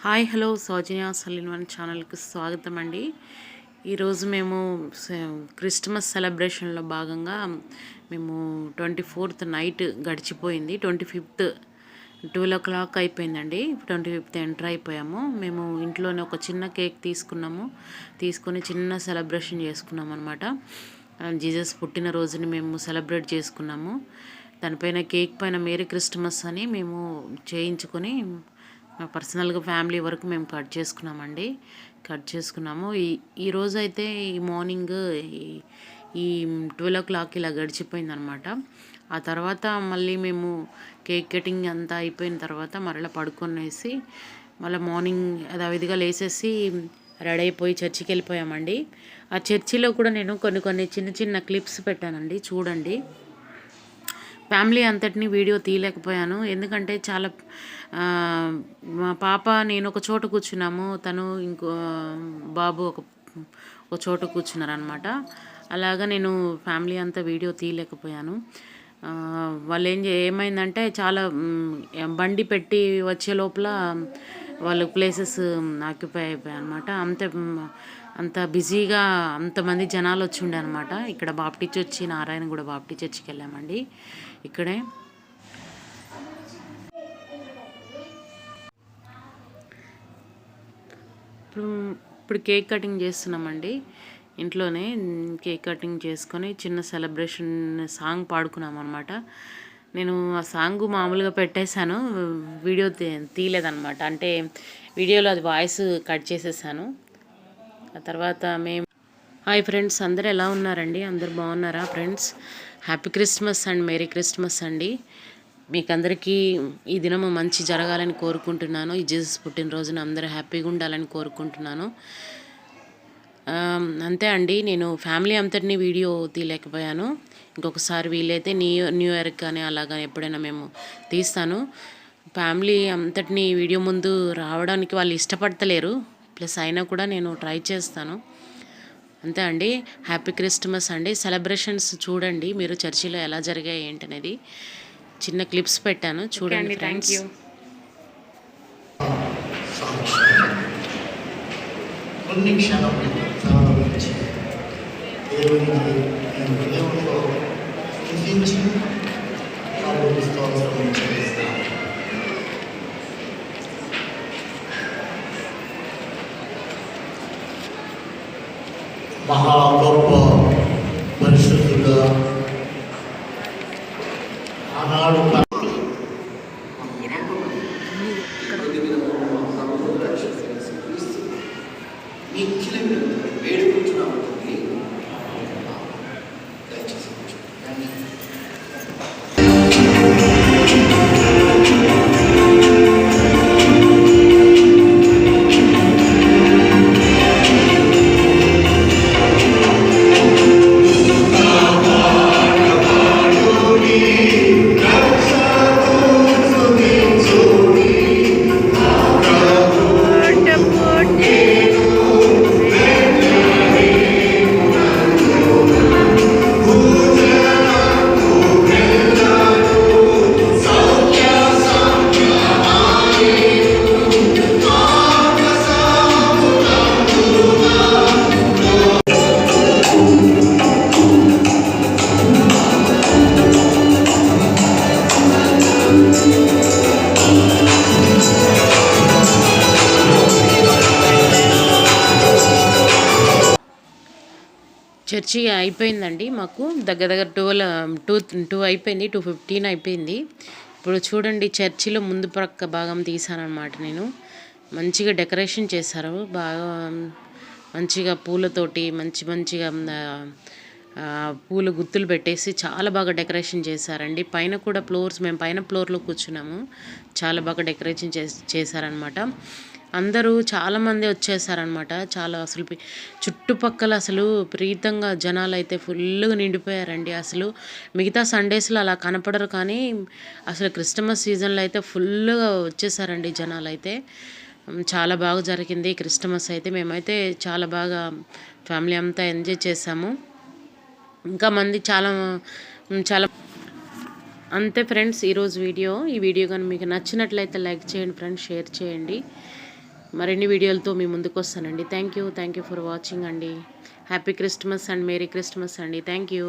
Hi hello సౌజన్య సలీన్ ఛానల్కి స్వాగతం అండి. ఈరోజు మేము క్రిస్మస్ సెలబ్రేషన్లో భాగంగా మేము 24th నైట్ గడిచిపోయింది. 25th 12 o'clock అయిపోయిందండి. 25th ఎంటర్ అయిపోయాము. మేము ఇంట్లోనే ఒక చిన్న కేక్ తీసుకొని చిన్న సెలబ్రేషన్ చేసుకున్నాము అనమాట. జీసస్ పుట్టినరోజుని మేము సెలబ్రేట్ చేసుకున్నాము. దానిపైన కేక్ పైన మేరీ క్రిస్మస్ అని మేము చేయించుకొని పర్సనల్గా ఫ్యామిలీ వరకు మేము కట్ చేసుకున్నాము. ఈరోజు అయితే ఈ మార్నింగ్ ఈ 12 o'clock ఇలా గడిచిపోయింది అనమాట. ఆ తర్వాత మళ్ళీ మేము కేక్ కటింగ్ అంతా అయిపోయిన తర్వాత మరలా పడుకొనేసి మళ్ళీ మార్నింగ్ యథావిధిగా లేసేసి రెడీ అయిపోయి చర్చికి వెళ్ళిపోయామండి. ఆ చర్చిలో కూడా నేను కొన్ని చిన్న క్లిప్స్ పెట్టానండి, చూడండి. ఫ్యామిలీ అంతటిని వీడియో తీయలేకపోయాను, ఎందుకంటే చాలా మా పాప నేను ఒక చోట కూర్చున్నాము, తను ఇంకో బాబు ఒక చోట కూర్చున్నారనమాట. అలాగా నేను ఫ్యామిలీ అంతా వీడియో తీయలేకపోయాను. వాళ్ళు ఏమైందంటే చాలా బండి పెట్టి వచ్చే లోపల వాళ్ళు ప్లేసెస్ ఆక్యుపై అయిపోయాయి అనమాట. అంత బిజీగా అంతమంది జనాలు వచ్చి ఉండే అనమాట. ఇక్కడ బాప్టీ చర్చి, నారాయణగూడ బాప్టీ చర్చికి వెళ్ళామండి. ఇక్కడే ఇప్పుడు కేక్ కటింగ్ చేస్తున్నామండి. ఇంట్లోనే కేక్ కటింగ్ చేసుకొని చిన్న సెలబ్రేషన్ సాంగ్ పాడుకున్నాం అనమాట. నేను ఆ సాంగ్ మామూలుగా పెట్టేశాను, వీడియో తీయలేదన్నమాట. అంటే వీడియోలో అది వాయిస్ కట్ చేసేసాను. ఆ తర్వాత హాయ్ ఫ్రెండ్స్, అందరూ ఎలా ఉన్నారండి? అందరు బాగున్నారా friends? Happy Christmas and merry Christmas అండి. మీకందరికీ ఈ దినము మంచి జరగాలని కోరుకుంటున్నాను. ఈ జీసస్ పుట్టినరోజున అందరూ హ్యాపీగా ఉండాలని కోరుకుంటున్నాను. అంతే అండి, నేను ఫ్యామిలీ అంతటినీ వీడియో తీయలేకపోయాను. ఇంకొకసారి వీలైతే న్యూ ఇయర్ కానీ అలాగా ఎప్పుడైనా మేము తీస్తాను. ఫ్యామిలీ అంతటినీ వీడియో ముందు రావడానికి వాళ్ళు ఇష్టపడతలేరు, ప్లస్ అయినా కూడా నేను ట్రై చేస్తాను. అంతే అండి. హ్యాపీ క్రిస్మస్ అండి. సెలబ్రేషన్స్ చూడండి మీరు, చర్చిలో ఎలా జరిగాయి ఏంటనేది చిన్న క్లిప్స్ పెట్టాను, చూడండి ఫ్రెండ్స్. కొన్ని క్షణాలు ప్రారంభించి దేవునికి నేను హృదయంలో స్థుతించి ప్రభువుకి స్తోత్రం చెల్లిస్తాను. మహా గొప్ప పరిశుద్ధుగా ఆనాడు చర్చి అయిపోయిందండి. మాకు దగ్గర 2 అయిపోయింది, 2:15 అయిపోయింది. ఇప్పుడు చూడండి, చర్చిలో ముందు ప్రక్క భాగం తీసానమాట. నేను మంచిగా డెకరేషన్ చేశారు, బాగా మంచిగా పూలతోటి మంచిగా పూలు గుత్తులు పెట్టేసి చాలా బాగా డెకరేషన్ చేశారండి. పైన కూడా మేము పైన ఫ్లోర్లో కూర్చున్నాము. చాలా బాగా డెకరేషన్ చేశారనమాట. అందరూ చాలామంది వచ్చేసారనమాట. చాలా అసలు చుట్టుపక్కల అసలు విపరీతంగా జనాలు అయితే ఫుల్గా నిండిపోయారండి. అసలు మిగతా సండేస్లో అలా కనపడరు, కానీ అసలు క్రిస్మస్ సీజన్లో అయితే ఫుల్గా వచ్చేసారండి జనాలు అయితే. చాలా బాగా జరిగింది క్రిస్మస్ అయితే. మేమైతే చాలా బాగా ఫ్యామిలీ అంతా ఎంజాయ్ చేసాము. ఇంకా మంది చాలా అంతే ఫ్రెండ్స్ ఈరోజు వీడియో. ఈ వీడియో కానీ మీకు నచ్చినట్లయితే లైక్ చేయండి ఫ్రెండ్స్, షేర్ చేయండి. మరిన్ని వీడియోలతో మీ ముందుకు వస్తానండి. థ్యాంక్ యూ ఫర్ వాచింగ్ అండి. Happy Christmas and merry Christmas అండి. Thank you.